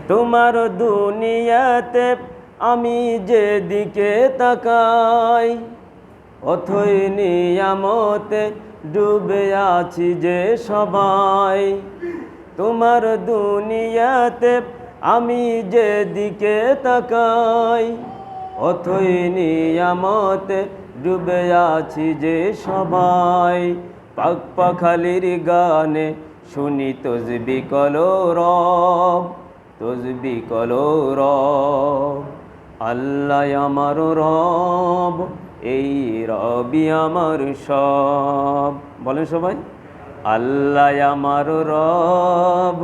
তোমার দুনিয়াতে আমি যেদিকে তাকাই, অথই নিয়ামতে ডুবে আছি যে সবাই। তোমার দুনিয়াতে আমি যেদিকে তাকাই, অথই নিয়ামতে ডুবে আছি যে সবাই। পাক পাখালির গানে শুনি তসবিহ কলো রব, তসবিহ কলো রব। আল্লাহ আমার রব, এই রবি আমার সব। বলেন সবাই, আল্লাহ আমার রব,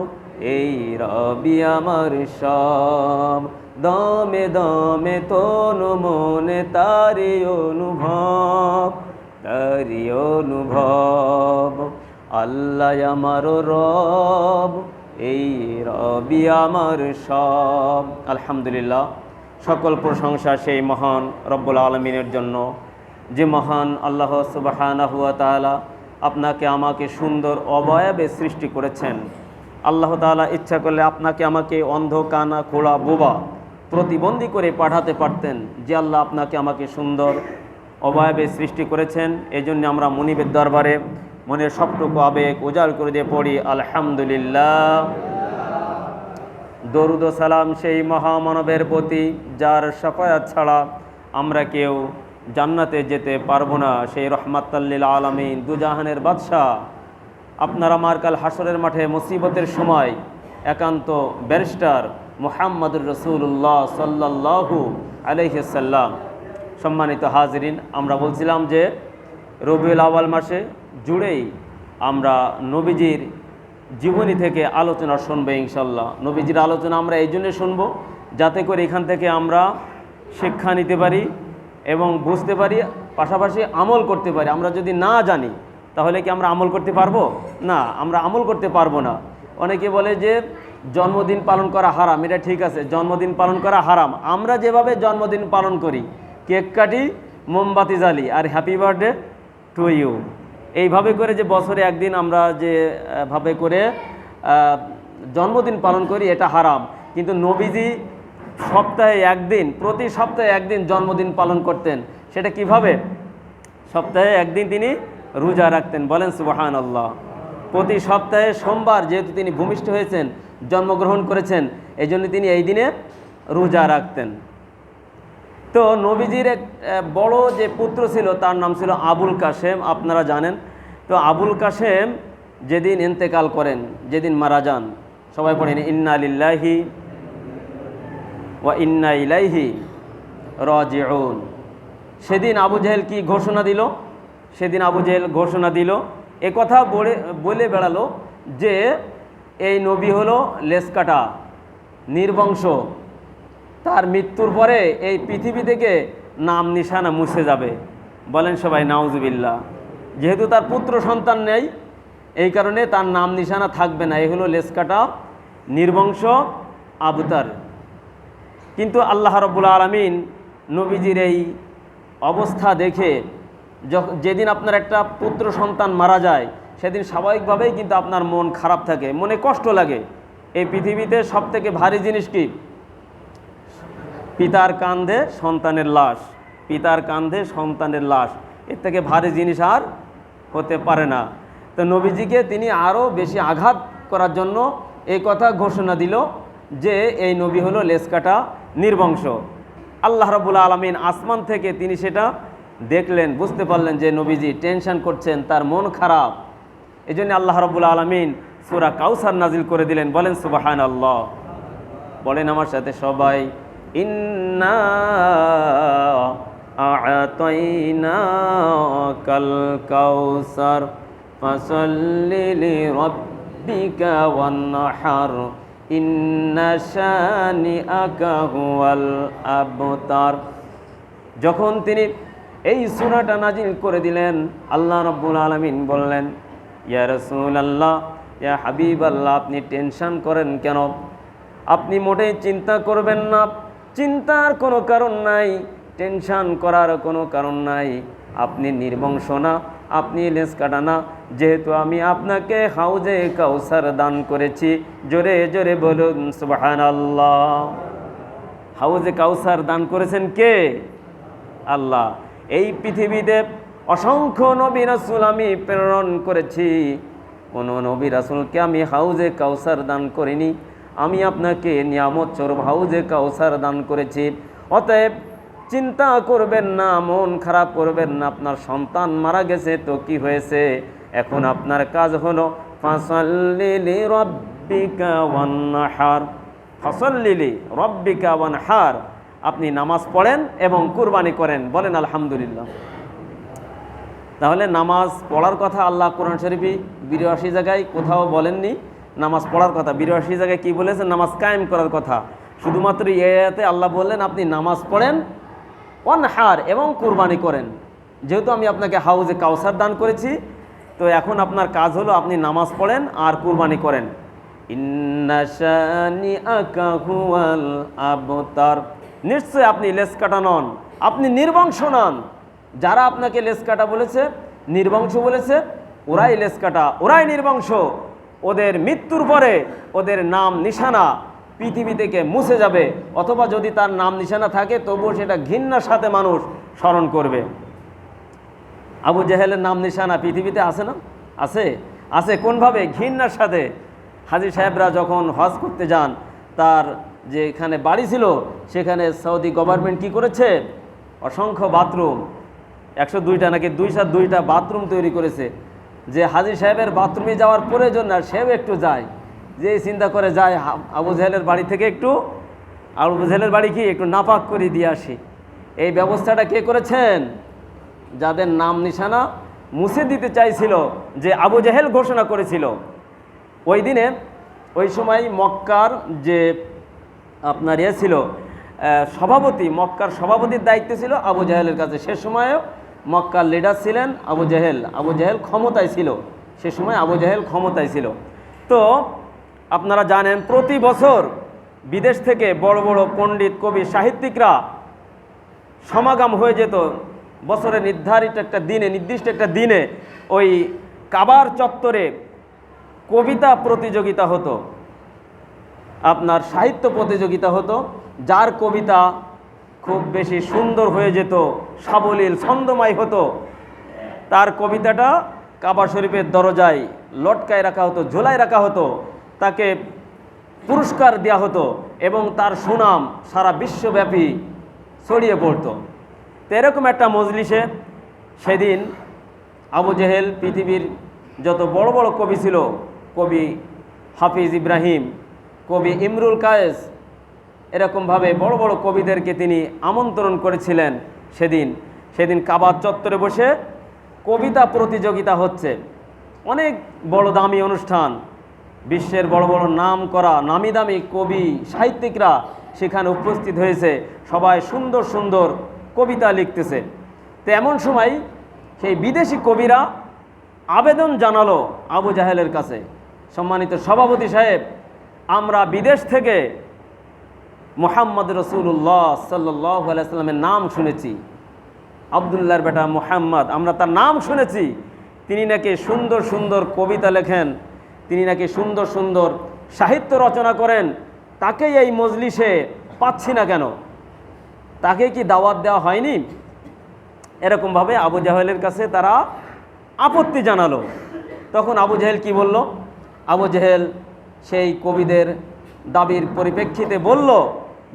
এই রবি আমার সব। দমে দমে তনু মনে তারি অনুভব, তারি অনুভব। আল্লাহ আমার রব, এই রবি আমার সব। আলহামদুলিল্লাহ, সকল প্রশংসা সেই মহান রব্বুল আলমিনের জন্য, যে মহান আল্লাহ সুবহানাহু ওয়া তাআলা আপনাকে আমাকে সুন্দর অবয়বে সৃষ্টি করেছেন। আল্লাহ তাআলা ইচ্ছা করলে আপনাকে আমাকে অন্ধ, কানা, খোড়া, বোবা, প্রতিবন্ধী করে পাঠাতে পারতেন। যে আল্লাহ আপনাকে আমাকে সুন্দর অবয়বে সৃষ্টি করেছেন, এই জন্য আমরা মুনিবের দরবারে মনের সবটুকু আবেগ উজাড় করে দিয়ে পড়ি আলহামদুলিল্লাহ। দরুদ ও সালাম সেই মহামানবের প্রতি, যার শাফায়াত ছাড়া আমরা কেউ জান্নাতে যেতে পারবো না। সেই রহমাতুল লিল আলামিন, দুজাহানের বাদশাহ, আপনার আমার কাল হাসরের মাঠে মুসিবতের সময় একান্ত ব্যারিস্টার মুহাম্মদুর রাসূলুল্লাহ সাল্লাল্লাহু আলাইহি সাল্লাম। সম্মানিত হাজিরিন, আমরা বলছিলাম যে রবিউল আউয়াল মাসে জুড়েই আমরা নবীজির জীবনী থেকে আলোচনা শুনবো ইনশাল্লাহ। নবীজির আলোচনা আমরা এই জন্যে শুনবো যাতে করে এখান থেকে আমরা শিক্ষা নিতে পারি এবং বুঝতে পারি, পাশাপাশি আমল করতে পারি। আমরা যদি না জানি তাহলে কি আমরা আমল করতে পারবো? না, আমরা আমল করতে পারবো না। অনেকে বলে যে জন্মদিন পালন করা হারাম, এটা ঠিক আছে, জন্মদিন পালন করা হারাম। আমরা যেভাবে জন্মদিন পালন করি, কেক কাটি, মোমবাতি জ্বালি আর হ্যাপি বার্থডে টু ইউ, এইভাবে করে যে বছরে একদিন আমরা যেভাবে করে জন্মদিন পালন করি, এটা হারাম। কিন্তু নবীজি সপ্তাহে একদিন, প্রতি সপ্তাহে একদিন জন্মদিন পালন করতেন। সেটা কিভাবে? সপ্তাহে একদিন তিনি রোজা রাখতেন। বলেন সুবহানাল্লাহ। প্রতি সপ্তাহে সোমবার, যেহেতু তিনি ভূমিষ্ঠ হয়েছেন, জন্মগ্রহণ করেছেন, এই জন্য তিনি এই দিনে রোজা রাখতেন। তো নবীজির এক বড় যে পুত্র ছিল, তার নাম ছিল আবুল কাসেম, আপনারা জানেন। তো আবুল কাসেম যেদিন ইন্তেকাল করেন, যেদিন মারা যান, সবাই পড়েন ইন্না লিল্লাহি ওয়া ইন্না ইলাইহি রাজিউন। সেদিন আবু জেহেল কি ঘোষণা দিল? সেদিন আবু জেহেল ঘোষণা দিল, একথা বলে বেড়ালো যে এই নবী হলো লেসকাটা, নির্বংশ, তার মৃত্যুর পরে এই পৃথিবী থেকে নাম নিশানা মুছে যাবে। বলেন সবাই নাউজুবিল্লাহ। যেহেতু তার পুত্র সন্তান নেই, এই কারণে তার নাম নিশানা থাকবে না। এই হলো লেসকাটা, নির্বংশ, আবতার। কিন্তু আল্লাহ রাব্বুল আলামিন নবীজির এই অবস্থা দেখে, যেদিন আপনার একটা পুত্র সন্তান মারা যায়, সেদিন স্বাভাবিকভাবেই কিন্তু আপনার মন খারাপ থাকে, মনে কষ্ট লাগে। এই পৃথিবীতে সবথেকে ভারী জিনিস কি? পিতার কাঁধে সন্তানের লাশ, পিতার কাঁধে সন্তানের লাশ, এর থেকে ভারী জিনিস আর হতে পারে না। তো নবীজিকে তিনি আরও বেশি আঘাত করার জন্য এই কথা ঘোষণা দিল যে এই নবী হলো লেসকাটা, নির্বংশ। আল্লাহ রাব্বুল আলামিন আসমান থেকে তিনি সেটা দেখলেন, বুঝতে পারলেন যে নবীজি টেনশন করছেন, তার মন খারাপ। এই জন্য আল্লাহ রাব্বুল আলামিন সূরা কাউসার নাজিল করে দিলেন। বলেন সুবহানাল্লাহ। বলেন আমার সাথে সবাই, ইন্না আ'তাইনাকাল কাউসার ফাসাল্লি লিরাব্বিকা ওয়ানহার ইন্না শানিআকা হুয়াল আবতার। যখন তিনি এই সূরাটা নাজিল করে দিলেন, আল্লাহ রাব্বুল আলামিন বললেন, ইয়া রাসূলুল্লাহ, ইয়া হাবিবাল্লাহ, আপনি টেনশন করেন কেন? আপনি মোটেই চিন্তা করবেন না, চিন্তার কোনো কারণ নাই, টেনশন করার কোনো কারণ নাই। আপনি নির্বংশ না, আপনি লেজ কাটা না, যেহেতু আমি আপনাকে হাউজে কাউসার দান করেছি। জোরে জোরে বলুন সুবহানাল্লাহ। হাউজে কাউসার দান করেছেন কে? আল্লাহ। এই পৃথিবীতে অসংখ্য নবী রাসূল আমি প্রেরণ করেছি, কোনো নবী রাসূলকে আমি হাউজে কাউসার দান করিনি। আমি আপনাকে নিয়ামত স্বরূপ হাউজে কাউসার দান করেছি। অতএব চিন্তা করবেন না, মন খারাপ করবেন না। আপনার সন্তান মারা গেছে তো কি হয়েছে, এখন আপনার কাজ হলো ফাসাল্লি লিরাব্বিকা ওয়ানহার, ফাসাল্লি লিরাব্বিকা ওয়ানহার, আপনি নামাজ পড়েন এবং কুরবানি করেন। বলেন আলহামদুলিল্লাহ। তাহলে নামাজ পড়ার কথা আল্লাহ কোরআন শরীফে ৮২ জায়গায় কোথাও বলেননি নামাজ পড়ার কথা। ৮২ জায়গায় কি বলেছেন? নামাজ কায়েম করার কথা। শুধুমাত্র এই আয়াতে আল্লাহ বললেন আপনি নামাজ পড়েন, ওয়ানহার, এবং কুরবানি করেন। যেহেতু আমি আপনাকে হাউজে কাউসার দান করেছি, তো এখন আপনার কাজ হলো আপনি নামাজ পড়েন আর কুরবানি করেন। ইন্না শানিআকা হুয়াল আবতার, নিশ্চয় আপনি লেজ কাটা নন, আপনি নির্বংশ নন। যারা আপনাকে লেজ কাটা বলেছে, নির্বংশ বলেছে, ওরাই লেজ কাটা, ওরাই নির্বংশ। ওদের মৃত্যুর পরে ওদের নাম নিশানা পৃথিবী থেকে মুছে যাবে, অথবা যদি তার নাম নিশানা থাকে তবুও সেটা ঘৃণার সাথে মানুষ স্মরণ করবে। আবু জেহেলের নাম নিশানা পৃথিবীতে আছে না? আছে, আছে। কোনভাবে? ঘৃণার সাথে। হাজী সাহেবরা যখন হজ করতে যান, তার যেখানে বাড়ি ছিল সেখানে সৌদি গভর্নমেন্ট কি করেছে? অসংখ্য বাথরুম, ১০২টা নাকি ২০২টা বাথরুম তৈরি করেছে, যে হাজী সাহেবের বাথরুমে যাওয়ার প্রয়োজন না, সেও একটু যায়, যে চিন্তা করে যায় আবু জেহেলের বাড়ি থেকে একটু, আবু জেহেলের বাড়ি কি একটু নাপাক করে দিয়ে আসি। এই ব্যবস্থাটা কে করেছেন? যাদের নাম নিশানা মুছে দিতে চাইছিল, যে আবু জেহেল ঘোষণা করেছিল। ওই দিনে, ওই সময় মক্কার যে আপনার ছিল সভাপতি, মক্কার সভাপতির দায়িত্ব ছিল আবু জেহেলের কাছে। সে সময়েও মক্কার লিডার ছিলেন আবু জেহেল। আবু জেহেল ক্ষমতায় ছিল, সে সময় আবু জেহেল ক্ষমতায় ছিল। তো আপনারা জানেন প্রতি বছর বিদেশ থেকে বড় বড় পণ্ডিত, কবি, সাহিত্যিকরা সমাগম হয়ে যেত বছরে নির্ধারিত একটা দিনে, নির্দিষ্ট একটা দিনে ওই কাবার চত্বরে কবিতা প্রতিযোগিতা হতো, আপনার সাহিত্য প্রতিযোগিতা হতো। যার কবিতা খুব বেশি সুন্দর হয়ে যেত, সাবলীল ছন্দময় হতো, তার কবিতাটা কাবা শরীফের দরজায় লটকায় রাখা হতো, ঝোলায় রাখা হতো, তাকে পুরস্কার দেওয়া হতো এবং তার সুনাম সারা বিশ্বব্যাপী ছড়িয়ে পড়তো। তো এরকম একটা মজলিসে সেদিন আবু জেহেল পৃথিবীর যত বড় বড় কবি ছিল, কবি হাফিজ ইব্রাহিম, কবি ইমরুল কায়েস, এরকমভাবে বড় বড় কবিদেরকে তিনি আমন্ত্রণ করেছিলেন। সেদিন কাবার চত্বরে বসে কবিতা প্রতিযোগিতা হচ্ছে, অনেক বড় দামি অনুষ্ঠান। বিশ্বের বড় বড় নাম করা নামি দামি কবি সাহিত্যিকরা সেখানে উপস্থিত হয়েছে, সবাই সুন্দর সুন্দর কবিতা লিখতেছে। তো এমন সময় সেই বিদেশি কবিরা আবেদন জানালো আবু জাহেলের কাছে, সম্মানিত সভাপতি সাহেব, আমরা বিদেশ থেকে মুহাম্মদ রাসূলুল্লাহ সাল্লাল্লাহু আলাইহি সাল্লামের নাম শুনেছি, আব্দুল্লাহর বেটা মুহাম্মদ, আমরা তার নাম শুনেছি, তিনি নাকি সুন্দর সুন্দর কবিতা লেখেন, তিনি নাকি সুন্দর সুন্দর সাহিত্য রচনা করেন, তাকে এই মজলিসে পাচ্ছি না কেন, তাকে কি দাওয়াত দেওয়া হয়নি? এরকমভাবে আবু জাহেলের কাছে তারা আপত্তি জানালো। তখন আবু জাহেল কি বলল? আবু জাহেল সেই কবিদের দাবির পরিপ্রেক্ষিতে বলল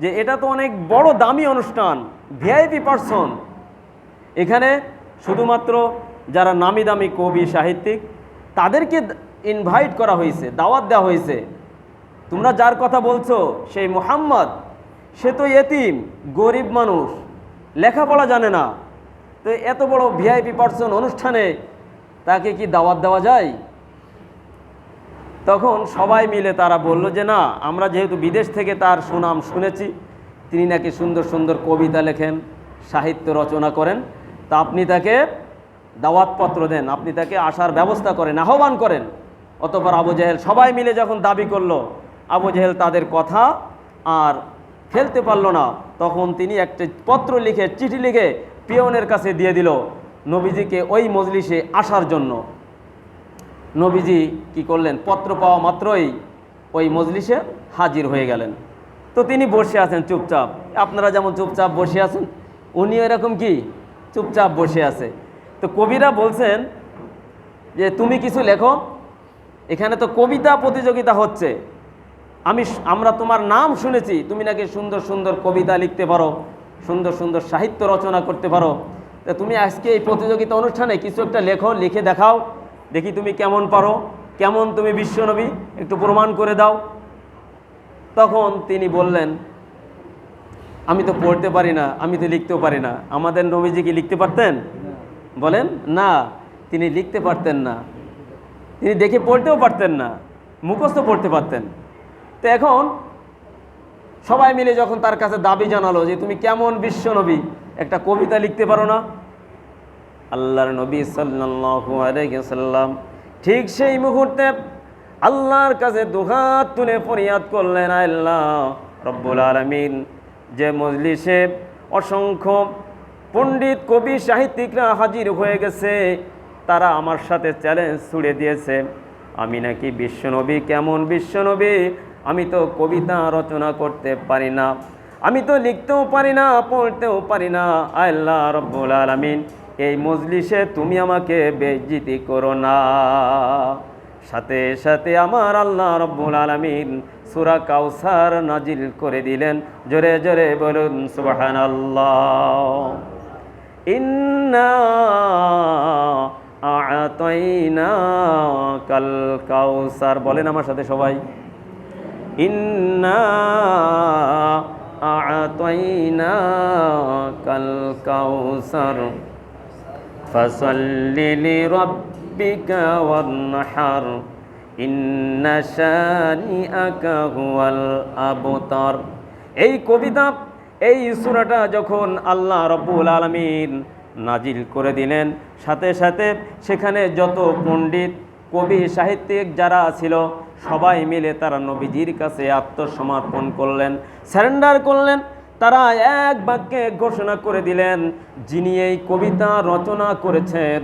যে এটা তো অনেক বড় দামি অনুষ্ঠান, ভিআইপি পার্সন, এখানে শুধুমাত্র যারা নামি দামি কবি সাহিত্যিক তাদেরকে ইনভাইট করা হয়েছে, দাওয়াত দেওয়া হয়েছে। তোমরা যার কথা বলছো সেই মুহাম্মদ, সে তো এতিম, গরিব মানুষ, লেখাপড়া জানে না, তো এত বড় ভিআইপি পার্সন অনুষ্ঠানে তাকে কি দাওয়াত দেওয়া যায়? তখন সবাই মিলে তারা বলল যে না, আমরা যেহেতু বিদেশ থেকে তার সুনাম শুনেছি, তিনি নাকি সুন্দর সুন্দর কবিতা লেখেন, সাহিত্য রচনা করেন, তা আপনি তাকে দাওয়াতপত্র দেন, আপনি তাকে আসার ব্যবস্থা করেন, আহ্বান করেন। অতঃপর আবু জাহেল সবাই মিলে যখন দাবি করলো, আবু জাহেল তাদের কথা আর ফেলতে পারল না, তখন তিনি একটা পত্র লিখে, চিঠি লিখে পিয়নের কাছে দিয়ে দিল, নবীজিকে ওই মজলিসে আসার জন্য। নবীজি কি করলেন, পত্র পাওয়া মাত্রই ওই মজলিসে হাজির হয়ে গেলেন। তো তিনি বসে আছেন চুপচাপ, আপনারা যেমন চুপচাপ বসে আছেন, উনিও এরকম কি চুপচাপ বসে আছে। তো কবিরা বলছেন যে তুমি কিছু লেখো, এখানে তো কবিতা প্রতিযোগিতা হচ্ছে, আমরা তোমার নাম শুনেছি, তুমি নাকি সুন্দর সুন্দর কবিতা লিখতে পারো, সুন্দর সুন্দর সাহিত্য রচনা করতে পারো। তা তুমি আজকে এই প্রতিযোগিতা অনুষ্ঠানে কিছু একটা লেখো, লিখে দেখাও, দেখি তুমি কেমন পারো, কেমন তুমি বিশ্বনবী, একটু প্রমাণ করে দাও। তখন তিনি বললেন, আমি তো পড়তে পারি না, আমি তো লিখতেও পারি না। আমাদের নবীজি কি লিখতে পারতেন? বলেন না, তিনি লিখতে পারতেন না, তিনি দেখে পড়তেও পারতেন না, মুখস্থ পড়তে পারতেন। তো এখন সবাই মিলে যখন তার কাছে দাবি জানালো যে তুমি কেমন বিশ্বনবী, একটা কবিতা লিখতে পারো না, আল্লাহর নবী সাল্লাল্লাহু আলাইহি ওয়াসাল্লাম ঠিক সেই মুহূর্তে আল্লাহর কাছে দুহাত তুলে ফরিয়াদ করলেন, আল্লাহ রব্বুল আলামিন, যে মজলিসে অসংখ্য পণ্ডিত কবি সাহিত্যিকরা হাজির হয়ে গেছে, তারা আমার সাথে চ্যালেঞ্জ ছুড়ে দিয়েছে, আমি নাকি বিশ্বনবী, কেমন বিশ্বনবী, আমি তো কবিতা রচনা করতে পারি না, আমি তো লিখতেও পারি না, পড়তেও পারি না। আল্লাহ রব্বুল আলামিন, এই মজলিসে তুমি আমাকে বেইজ্জতি করো না। সাথে সাথে আমার আল্লাহ রব্বুল আলামিন সূরা কাউসার নাজিল করে দিলেন। জোরে জোরে বলুন সুবহানাল্লাহ। ইন্না আ'তাইনাকাল কাউসার, বলেন আমার সাথে সবাই, ইন্না আ'তাইনাকাল কাউসার ফাসাল্লি লিরাব্বিকা ওয়ানহার ইন্না শানিআকা হুয়াল আবতার। এই কবিতা, এই সূরাটা যখন আল্লাহ রব্বুল আলামিন নাজিল করে দিলেন, সাথে সাথে সেখানে যত পণ্ডিত কবি সাহিত্যিক যারা ছিল সবাই মিলে তারা নবীজির কাছে আত্মসমর্পণ করলেন, সারেন্ডার করলেন। তারা এক বাক্যে ঘোষণা করে দিলেন, যিনি এই কবিতা রচনা করেছেন,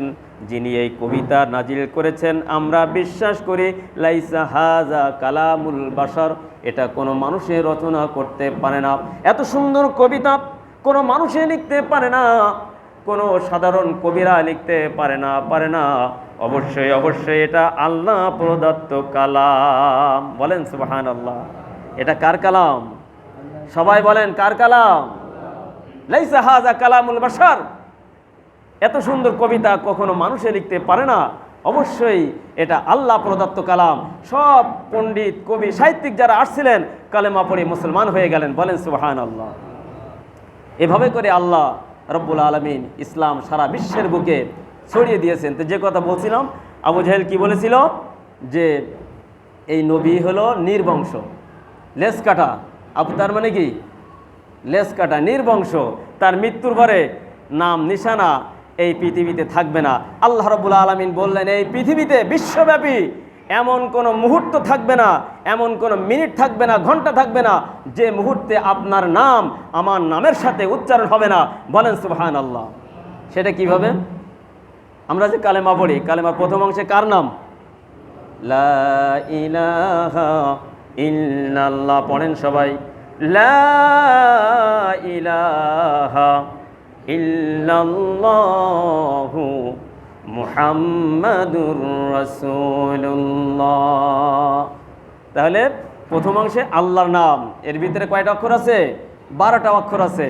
যিনি এই কবিতা নাজিল করেছেন, আমরা বিশ্বাস করি লাইসা হাজা কালামুল বাশার, এটা কোনো মানুষের রচনা করতে পারে না। এত সুন্দর কবিতা কোনো মানুষে লিখতে পারে না, কোনো সাধারণ কবিরা লিখতে পারে না। অবশ্যই অবশ্যই এটা আল্লাহ প্রদত্ত কালাম। বলেন সুবহানাল্লাহ। এটা কার কালাম? সবাই বলেন কার কালাম? লাইসা হাজা কালামুল বাশার। এত সুন্দর কবিতা কখনো মানুষে লিখতে পারে না, অবশ্যই এটা আল্লাহ প্রদত্ত কালাম। সব পণ্ডিত কবি সাহিত্যিক যারা আসছিলেন কালেমা পড়ে মুসলমান হয়ে গেলেন। বলেন সুবহানাল্লাহ। এভাবে করে আল্লাহ রব্বুল আলামিন ইসলাম সারা বিশ্বের বুকে ছড়িয়ে দিয়েছেন। তো যে কথা বলছিলাম, আবু জাহেল কি বলেছিল, যে এই নবী হলো নির্বংশ, লেজ কাটা। তার মানে কি? লেজ কাটা, নির্বংশ। তার মৃত্যুর পরে নাম নিশানা এই পৃথিবীতে থাকবে না। আল্লাহ রাব্বুল আলামিন বললেন, এই পৃথিবীতে বিশ্বব্যাপী এমন কোনো মুহূর্ত থাকবে না, এমন কোনো মিনিট থাকবে না, ঘন্টা থাকবে না, যে মুহূর্তে আপনার নাম আমার নামের সাথে উচ্চারণ হবে না। বলেন সুবহানাল্লাহ। সেটা কিভাবে? আমরা যে কালেমা পড়ি, কালেমার প্রথম অংশে কার নাম? লা ইলাহা ইল্লাল্লাহ। পড়েন সবাই, লা ইলাহা ইল্লাল্লাহু মুহাম্মাদুর রাসূলুল্লাহ। তাহলে প্রথম অংশে আল্লাহর নাম, এর ভিতরে কয়টা অক্ষর আছে? 12টা অক্ষর আছে।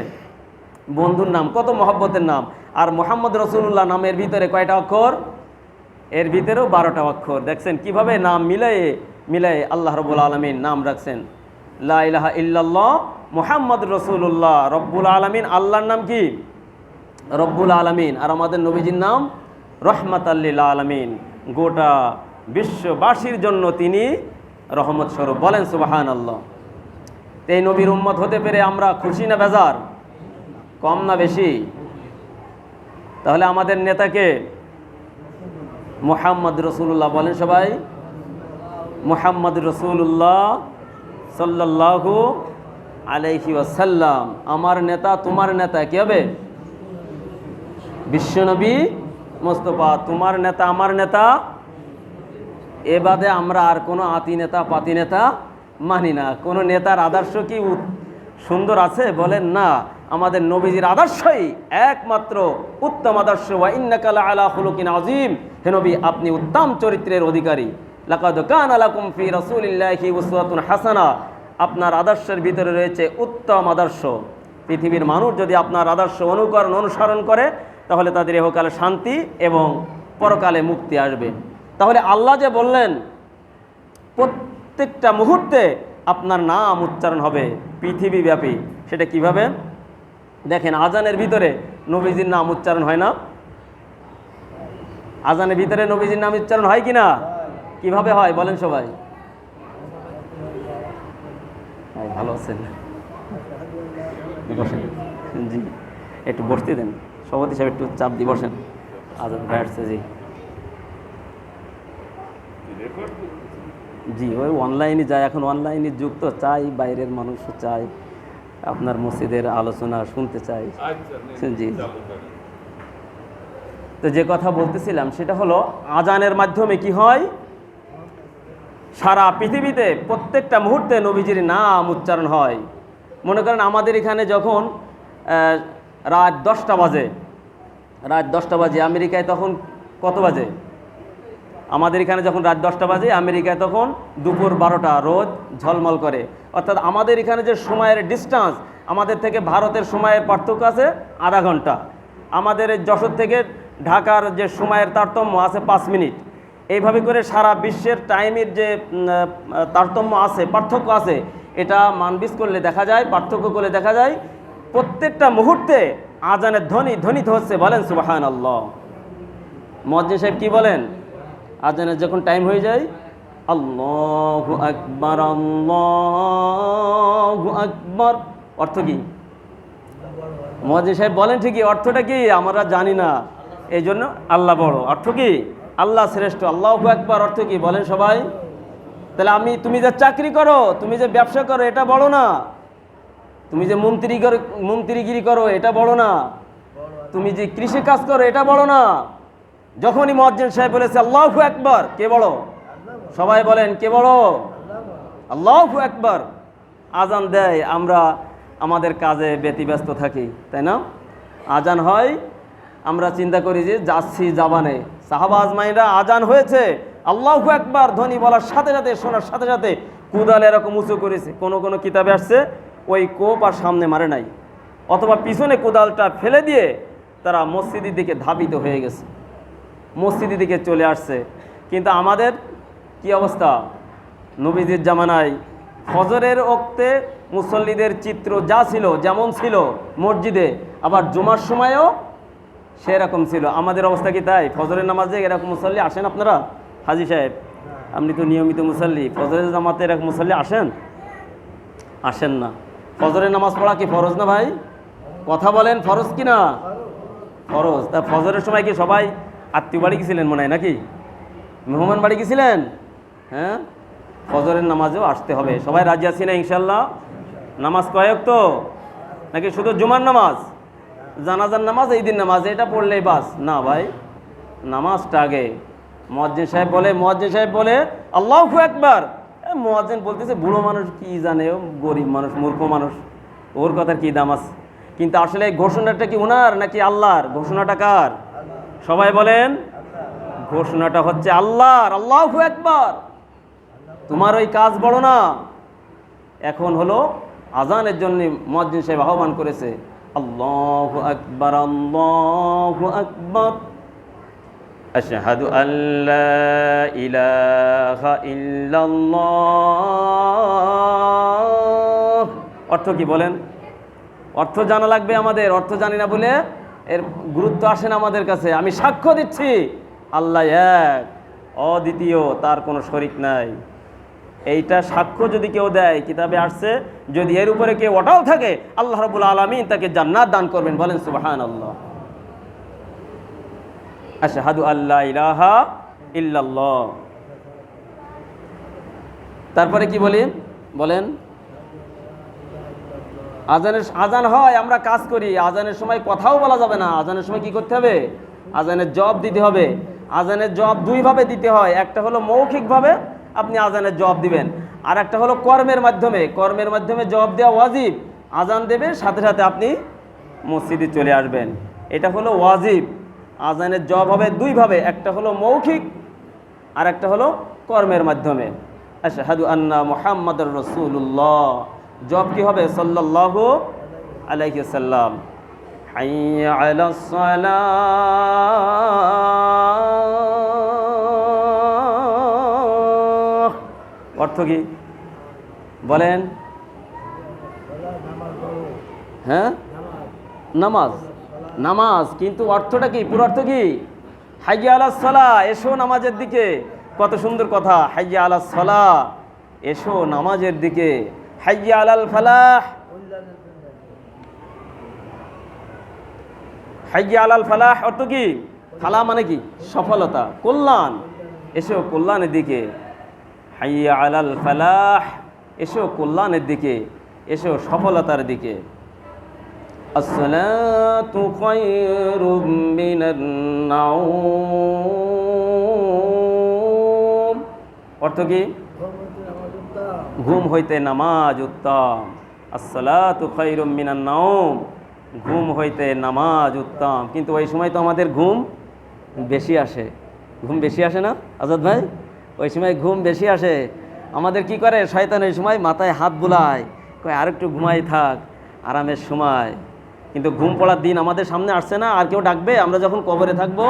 বন্ধুর নাম, কত মহব্বতের নাম। আর মুহাম্মদ রাসূলুল্লাহ নামের ভিতরে কয়টা অক্ষর? এর ভিতরেও 12টা অক্ষর। দেখছেন কিভাবে নাম মিলাই আল্লাহ রাব্বুল আলামিন নাম রাখছেন। লা ইলাহা ইল্লাল্লাহ মুহাম্মদ রাসূলুল্লাহ। রব্বুল আলামিন, আল্লাহর নাম কি? রব্বুল আলামিন। আর আমাদের নবীজির নাম রহমাতাল লিল আলামিন। গোটা বিশ্ববাসীর জন্য তিনি রহমত স্বরূপ। বলেন সুবহানাল্লাহ। এই নবীর উম্মত হতে পেরে আমরা খুশি না বেজার? কম না বেশি? তাহলে আমাদের নেতাকে মুহাম্মদ রাসূলুল্লাহ বলেন সবাই, মুহাম্মদ রাসূলুল্লাহ সাল্লাল্লাহু আলাইহি ওয়াসাল্লাম। আমার নেতা, তোমার নেতা কি হবে? বিশ্বনবী মোস্তফা তোমার নেতা আমার নেতা, এ বাদে আমরা আর কোনো আতি নেতা পাতি নেতা মানি না। কোনো নেতার আদর্শ কি সুন্দর আছে বলেন? না, আমাদের নবীজির আদর্শই একমাত্র উত্তম আদর্শ। ওয়া ইন্নাকা লাআলা খুলুকিন আযীম, হে নবী আপনি উত্তম চরিত্রের অধিকারী। লাকাদ কানা লাকুম ফি রাসূলিল্লাহি উসওয়াতুন হাসানা, আপনার আদর্শের ভিতরে রয়েছে উত্তম আদর্শ। পৃথিবীর মানুষ যদি আপনার আদর্শ অনুকরণ অনুসরণ করে তাহলে তাদের ইহকালে শান্তি এবং পরকালে মুক্তি আসবে। তাহলে আল্লাহ যে বললেন প্রত্যেকটা মুহূর্তে আপনার নাম উচ্চারণ হবে পৃথিবীব্যাপী, সেটা কিভাবে? দেখেন, আজানের ভিতরে নবীজির নাম উচ্চারণ হয় না? আজানের ভিতরে নবীজির নাম উচ্চারণ হয় কিনা? কিভাবে হয় বলেন সবাই? ভালো আছেন? বসেন, জি একটু বসতে দেন, সভাপতি সাহেব একটু চাপ দিয়ে বসেন। আজান ভাই আসছে। জি জি, ওই অনলাইনে যায়, এখন অনলাইনে যুগ তো, চাই বাইরের মানুষও চাই আপনার মসজিদের আলোচনা শুনতে চাই। জি, তো যে কথা বলতেছিলাম সেটা হলো আজানের মাধ্যমে কি হয়, সারা পৃথিবীতে প্রত্যেকটা মুহূর্তে নবীজির নাম উচ্চারণ হয়। মনে করেন আমাদের এখানে যখন রাত 10টা বাজে, রাত 10টা বাজে, আমেরিকায় তখন কত বাজে? আমাদের এখানে যখন রাত 10টা বাজে, আমেরিকায় তখন দুপুর 12টা, রোদ ঝলমল করে। অর্থাৎ আমাদের এখানে যে সময়ের ডিস্টেন্স, আমাদের থেকে ভারতের সময়ের পার্থক্য আছে আধা ঘন্টা। আমাদের যশোর থেকে ঢাকার যে সময়ের তারতম্য আছে 5 মিনিট। এইভাবে করে সারা বিশ্বের টাইমের যে তারতম্য আছে, পার্থক্য আছে, এটা মানবিজ করলে দেখা যায়, পার্থক্য করলে দেখা যায় প্রত্যেকটা মুহূর্তে আজানের ধ্বনি ধ্বনিত হচ্ছে। বলেন সুবহানাল্লাহ। মুয়াজ্জিন সাহেব কি বলেন? আজানের যখন টাইম হয়ে যায়, আল্লাহু আকবার আল্লাহু আকবার, অর্থ কি? মুয়াজ্জিন সাহেব বলেন ঠিকই, অর্থটা কি আমরা জানি না, এই জন্য আল্লাহ বড়। অর্থ কি? আল্লাহ শ্রেষ্ঠ। আল্লাহু আকবার অর্থ কি বলেন সবাই? তাহলে তুমি যে চাকরি করো, তুমি যে ব্যবসা করো, এটা বড় না? তুমি যে মন্ত্রীগিরি করো, এটা বড় না? তুমি যে কৃষি কাজ করো, এটা বড় না? যখনই মুয়াজ্জিন সাহেব বলেছে আল্লাহু আকবার, কে বড়? সবাই বলেন কে বড়? আল্লাহু আকবার। আজান দেয়, আমরা আমাদের কাজে ব্যতিব্যস্ত থাকি, তাই না? আজান হয়, আমরা চিন্তা করি যে যাচ্ছি জাবানে। সাহাবা আজমাইনরা আজান হয়েছে, আল্লাহু আকবার ধ্বনি বলার সাথে সাথে, শোনার সাথে সাথে কুদাল এরকম উঁচু করেছে। কোনো কোনো কিতাবে আসছে ওই কোপ আর সামনে মারে নাই, অথবা পিছনে কোদালটা ফেলে দিয়ে তারা মসজিদের দিকে ধাবিত হয়ে গেছে, মসজিদের দিকে চলে আসছে। কিন্তু আমাদের কি অবস্থা? নবীজির জামানায় ফজরের ওক্তে মুসল্লিদের চিত্র যা ছিল, যেমন ছিল মসজিদে, আবার জুমার সময়ও সেরকম ছিল। আমাদের অবস্থা কি তাই? ফজরের নামাজে এরকম মুসল্লি আসেন আপনারা? হাজি সাহেব, আপনি তো নিয়মিত মুসল্লি, ফজরের জামাতে এরকম মুসল্লি আসেন? আসেন না। ফজরের নামাজ পড়া কি ফরজ না ভাই? কথা বলেন, ফরজ কি না? ফরজ। তা ফজরের সময় কি সবাই আত্মীয় বাড়ি গেছিলেন মনে হয় নাকি? মেহমান বাড়ি গেছিলেন? হ্যাঁ, ফজরের নামাজেও আসতে হবে। সবাই রাজি আছি না ইনশাল্লাহ? নামাজ কয়েক তো নাকি শুধু জুমার নামাজ, জানাজার নামাজ, এই দিন নামাজ এটা পড়লেই বাস? না ভাই, নামাজটা আগে। মুয়াজ্জিন সাহেব বলে আল্লাহু আকবার। মুয়াজ্জিন বলতেছে বুড়ো মানুষ, কি জানে, গরিব মানুষ, মূর্খ মানুষ, ওর কথার কি দাম আছে? কিন্তু আসলে ঘোষণাটা কি ওনার নাকি আল্লাহর? ঘোষণাটা কার? সবাই বলেন। ঘোষণাটা হচ্ছে আল্লাহর। আল্লাহু আকবার। তোমার ওই কাজ বড় না। এখন হলো আজানের জন্য মুয়াজ্জিন সাহেব আহ্বান করেছে, আল্লাহু আকবার আল্লাহু আকবার, আশহাদু আল্লা ইলাহা ইল্লাল্লাহ। অর্থ কি বলেন? অর্থ জানা লাগবে আমাদের। অর্থ জানি না বলে এর গুরুত্ব আসে না আমাদের কাছে। আমি সাক্ষ্য দিচ্ছি আল্লাহ এক, অদ্বিতীয়, তার কোনো শরীক নাই। এইটা সাক্ষ্য যদি কেউ দেয়, কিতাবে আসছে, যদি এর উপরে কেউ অটল থাকে আল্লাহ রাব্বুল আলামিন তাকে জান্নাত দান করবেন। বলেন সুবহানাল্লাহ। আশহাদু আল্লা ইলাহা ইল্লাল্লাহ। তারপরে কি বলি বলেন? আজান হয়, আমরা কাজ করি, আজানের সময় কথাও বলা যাবে না। আজানের সময় কি করতে হবে? আজানের জবাব দিতে হবে। আজানের জবাব দুইভাবে দিতে হয়, একটা হলো মৌখিকভাবে আপনি আজানের জবাব দিবেন, আর একটা হলো কর্মের মাধ্যমে। কর্মের মাধ্যমে জবাব দেওয়া ওয়াজিব, আজান দেবে সাথে সাথে আপনি মসজিদে চলে আসবেন, এটা হলো ওয়াজিব। আজানের জবাব হবে দুইভাবে, একটা হলো মৌখিক আর একটা হলো কর্মের মাধ্যমে। আশহাদু আন্না মুহাম্মাদুর রাসূলুল্লাহ, জবাব কি হবে? সাল্লাল্লাহু আলাইহি ওয়াসাল্লাম। হাইয়া আলাস সালাহ, অর্থ কি বলেন? হ্যাঁ, নামাজ। নামাজ, কিন্তু অর্থটা কি? পুরো অর্থ কি? হাইয়া আলাস সালাহ, এসো নামাজের দিকে। কত সুন্দর কথা, হাইয়া আলাস সালাহ, এসো নামাজের দিকে। হাইয়া আলাল ফালাহ, হাইয়া আলাল ফালাহ অর্থ কি? ফালাহ মানে কি? সফলতা, কল্যাণ। এসো কল্যাণের দিকে। হাইয়া আলাল ফালাহ, এসো কল্যাণের দিকে, এসো সফলতার দিকে। আসসালাতু খায়রুম মিনান নাওম, অর্থ কি? ঘুম হইতে নামাজ উত্তম। আসসালাতু খায়রুম মিনান নাওম, ঘুম হইতে নামাজ উত্তম। কিন্তু ওই সময় তো আমাদের ঘুম বেশি আসে। ঘুম বেশি আসে না আজাদ ভাই? ওই সময় ঘুম বেশি আসে। আমাদের কি করে শয়তান ওই সময় মাথায় হাত বুলায়, কয় আরেকটু ঘুমাই থাক, আরামের সময়। কিন্তু ঘুম পড়ার দিন আমাদের সামনে আসছে না। আর কেউ ডাকবে? আমরা যখন কবরে থাকবো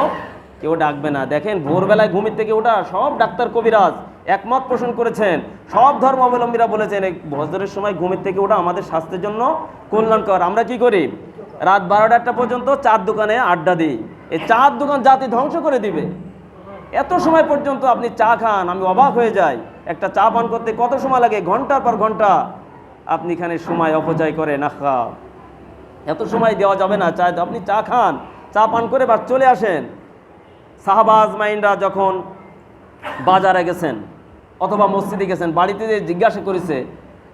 কেউ ডাকবে না। দেখেন ভোরবেলায় ঘুমের থেকে ওঠা সব ডাক্তার কবিরাজ একমত পোষণ করেছেন, সব ধর্মাবলম্বীরা বলেছেন এই বজরের সময় ঘুমের থেকে ওঠা আমাদের স্বাস্থ্যের জন্য কল্যাণকর। আমরা কি করি? রাত 12টা পর্যন্ত চার দোকানে আড্ডা দিই। এই চার দোকান জাতি ধ্বংস করে দিবে। এত সময় পর্যন্ত আপনি চা খান, আমি অবাক হয়ে যাই। একটা চা পান করতে কত সময় লাগে? ঘন্টার পর ঘন্টা আপনি এখানে সময় অপচয় করেন। আখা, এত সময় দেওয়া যাবে না। চাই আপনি চা খান, চা পান করে বা চলে আসেন। সাহাবা আজমাইনরা যখন বাজারে গেছেন অথবা মসজিদে গেছেন, বাড়িতে যে জিজ্ঞাসা করেছে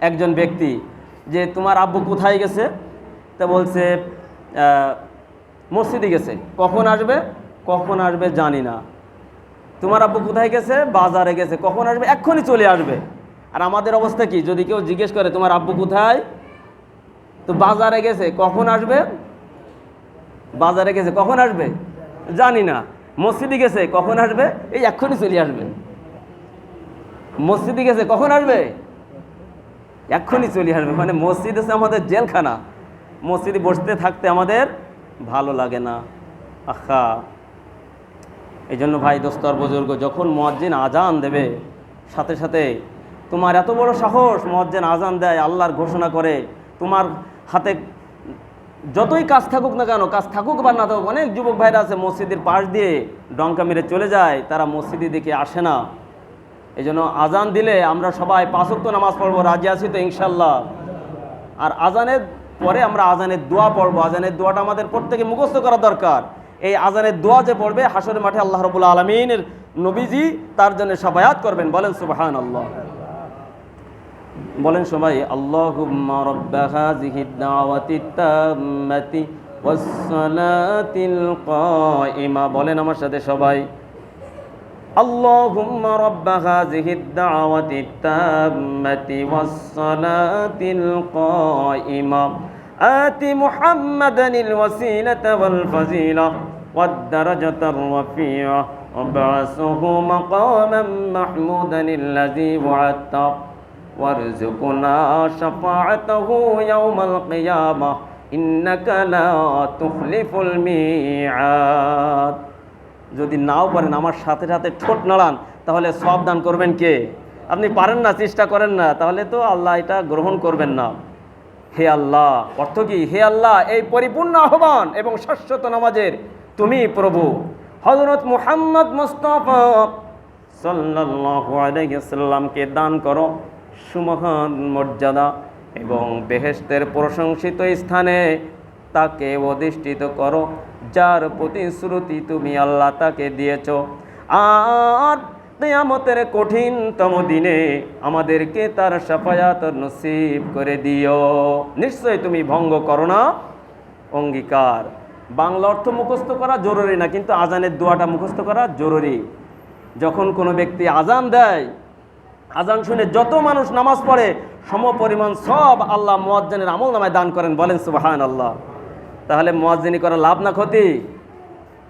একজন ব্যক্তি যে তোমার আব্বু কোথায় গেছে, তা বলছে মসজিদে গেছে। কখন আসবে? কখন আসবে জানি না। তোমার আব্বু কোথায় গেছে? বাজারে গেছে। কখন আসবে? এক্ষুনি চলে আসবে। আর আমাদের অবস্থা কি? যদি কেউ জিজ্ঞেস করে তোমার আব্বু কোথায়, তো বাজারে গেছে, কখন আসবে? বাজারে গেছে, কখন আসবে জানি না। মসজিদে গেছে, কখন আসবে? এই এক্ষুনি চলে আসবে। মসজিদে গেছে, কখন আসবে? এক্ষুনি চলে আসবে। মানে মসজিদ হচ্ছে আমাদের জেলখানা। মসজিদে বসতে থাকতে আমাদের ভালো লাগে না। আখা, এই জন্য ভাই দোস্তর বুজুর্গ, যখন মুয়াজ্জিন আজান দেবে সাথে সাথে তোমার এত বড় সাহস, মুয়াজ্জিন আজান দেয়, আল্লাহর ঘোষণা করে, তোমার হাতে যতই কাজ থাকুক না কেন, কাজ থাকুক বা না থাকুক, অনেক যুবক ভাইরা আছে মসজিদের পাশ দিয়ে ডঙ্কা মেরে চলে যায়, তারা মসজিদের দিকে আসে না। এই জন্য আজান দিলে আমরা সবাই 5 ওয়াক্ত নামাজ পড়বো, রাজি আছি তো ইনশাল্লাহ। আর আজানের পরে আমরা আজানের দোয়া পড়বো। আজানের দোয়াটা আমাদের প্রত্যেকে মুখস্থ করা দরকার। এই আজানের দোয়া যে পড়বে, হাসরের মাঠে আল্লাহ রাব্বুল আলামিনের নবীজি তার জন্য শাফায়াত করবেন। বলেন সুবহানাল্লাহ। বলেন সবাই, আল্লাহুম্মা রাব্বা হাযিহিদ দাওয়াতিত তাম্মাতি ওয়াস সালাতিল কায়িমা। বলেন আমার সাথে সবাই, আল্লাহুম্মা রাব্বা হাযিহিদ দাওয়াতিত তাম্মাতি ওয়াস সালাতিল কায়িমা আতি মুহাম্মাদানিল ওয়াসিলাতা ওয়াল ফাযিলা ওয়াদ দারাজাতার রাফিআ ওয়াবআসহু মাকামান মাহমুদান আল্লাযী ওয়া'আদতা ওয়ারযুকনা শাফাআতাহু ইয়াওমাল কিয়ামাহ ইন্নাকা লা তুখলিফুল মিআদ। যদি নাও পারেন আমার সাথে সাথে ঠোঁট নাড়ান, তাহলে সব দান করবেন কে? আপনি পারেন না, চেষ্টা করেন না, তাহলে তো আল্লাহ এটা গ্রহণ করবেন না। হে আল্লাহ, অর্থ কি? হে আল্লাহ, এই পরিপূর্ণ আহ্বান এবং শাশ্বত নামাজের তুমি প্রভু হযরত মুহাম্মদ মুস্তাফা সাল্লাল্লাহু আলাইহি ওয়াসাল্লামকে দান করো সুমহান মর্যাদা এবং বেহেশতের প্রশংসিত স্থানে তাকে অধিষ্ঠিত করো, যার প্রতিশ্রুতি তুমি আল্লাহ তাকে দিয়েছ। আর কিয়ামতের কঠিনতম দিনে আমাদেরকে তার শাফায়াত নসিব করে দিও। নিশ্চয় তুমি ভঙ্গ করো না অঙ্গীকার। বাংলা অর্থ মুখস্থ করা জরুরি না, কিন্তু আজানের দোয়াটা মুখস্থ করা জরুরি। যখন কোনো ব্যক্তি আজান দেয়, আজান শুনে যত মানুষ নামাজ পড়ে সমপরিমাণ সব আল্লাহ মুয়াজ্জিনের আমল নামায় দান করেন। বলেন সুবহানাল্লাহ। তাহলে মুয়াজ্জিনি করা লাভ না ক্ষতি?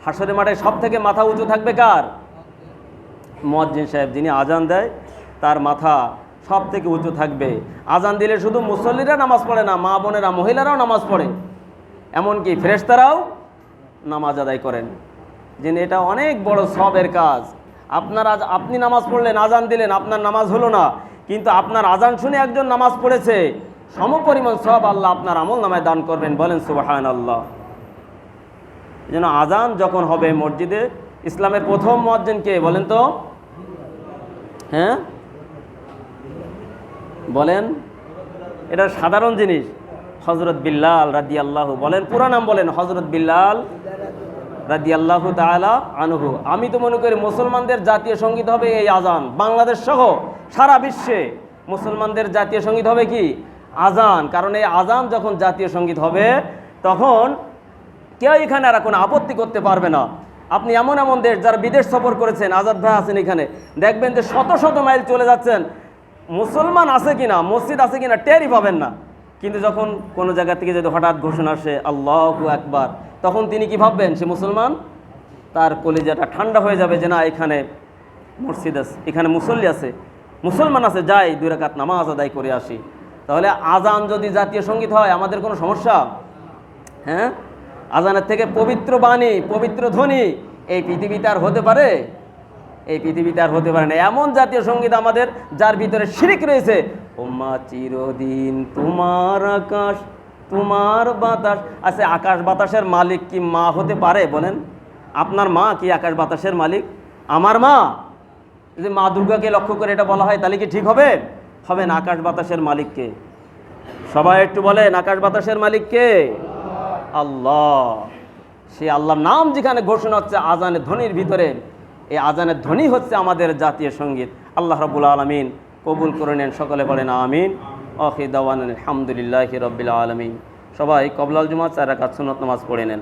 হাসরের মাঠে সব থেকে মাথা উঁচু থাকবে কার? মুয়াজ্জিন সাহেব, যিনি আজান দেয় তার মাথা সব থেকে উঁচু থাকবে। আজান দিলে শুধু মুসল্লিরা নামাজ পড়ে না, মা বোনেরা মহিলারাও নামাজ পড়ে, এমনকি ফেরেশতারাও নামাজ আদায় করেন। যিনি এটা অনেক বড় সবের কাজ। আপনি নামাজ পড়লেন, আজান দিলেন, আপনার নামাজ হলো না, কিন্তু আপনার আজান শুনে একজন নামাজ পড়েছে, সমপরিমাণ সব আল্লাহ আপনার আমল নামায় দান করবেন। বলেন সুবহানাল্লাহ। এই জন্য আজান যখন হবে মসজিদে, ইসলামের প্রথম মুয়াজ্জিন কে বলেন তো? হ্যাঁ বলেন, এটা সাধারণ জিনিস। হযরত বিল্লাল রাদিয়াল্লাহু, বলেন পুরা নাম বলেন, হযরত বিল্লাল রাদিয়াল্লাহু তাআলা আনহু। আমি তো মনে করি মুসলমানদের জাতীয় সঙ্গীত হবে এই আজান। বাংলাদেশ সহ সারা বিশ্বে মুসলমানদের জাতীয় সঙ্গীত হবে কি? আজান। কারণ এই আজান যখন জাতীয় সঙ্গীত হবে তখন কেউ এখানে আর কোনো আপত্তি করতে পারবে না। আপনি এমন এমন দেশ, যারা বিদেশ সফর করেছেন, আজাদ ভাই আছেন এখানে, দেখবেন যে শত শত মাইল চলে যাচ্ছেন, মুসলমান আছে কিনা, মসজিদ আছে কিনা টেরই পাবেন না। কিন্তু যখন কোনো জায়গা থেকে যদি হঠাৎ ঘোষণা আসে আল্লাহু আকবার, তখন তিনি কি ভাববেন? সে মুসলমান। তার কলিজাটা ঠান্ডা হয়ে যাবে যে না, এখানে মসজিদ আছে, এখানে মুসল্লি আছে, মুসলমান আছে, যাই 2 রাকাত নামাজ আদায় করে আসি। তাহলে আজান যদি জাতীয় সঙ্গীত হয় আমাদের কোনো সমস্যা? হ্যাঁ, আজানের থেকে পবিত্র বাণী, পবিত্র ধ্বনি এই পৃথিবীতে আর হতে পারে? এই পৃথিবীতে আর হতে পারে না। এমন জাতীয় সঙ্গীত আমাদের যার ভিতরে শিরিক রয়েছে। ওমা চিরদিন তোমার আকাশ, তোমার বাতাস। আচ্ছা, আকাশ বাতাসের মালিক কি মা হতে পারে? বলেন, আপনার মা কি আকাশ বাতাসের মালিক? আমার মা? যদি মা দুর্গাকে লক্ষ্য করে এটা বলা হয় তাহলে কি ঠিক হবে? হবে না। আকাশ বাতাসের মালিককে সবাই একটু বলেন, আকাশ বাতাসের মালিককে? আল্লাহ। সেই আল্লাহর নাম যেখানে ঘোষণা হচ্ছে আজানের ধ্বনির ভিতরে, এই আজানের ধ্বনি হচ্ছে আমাদের জাতীয় সঙ্গীত। আল্লাহ রাব্বুল আলামিন কবুল করে নেন। সকলে বলেন আমিন। আখির দাওয়ানা আলহামদুলিল্লাহি রাব্বিল আলামিন। সবাই কবলাল জুমা 4 রাকাত সুন্নত নামাজ পড়ে নেন।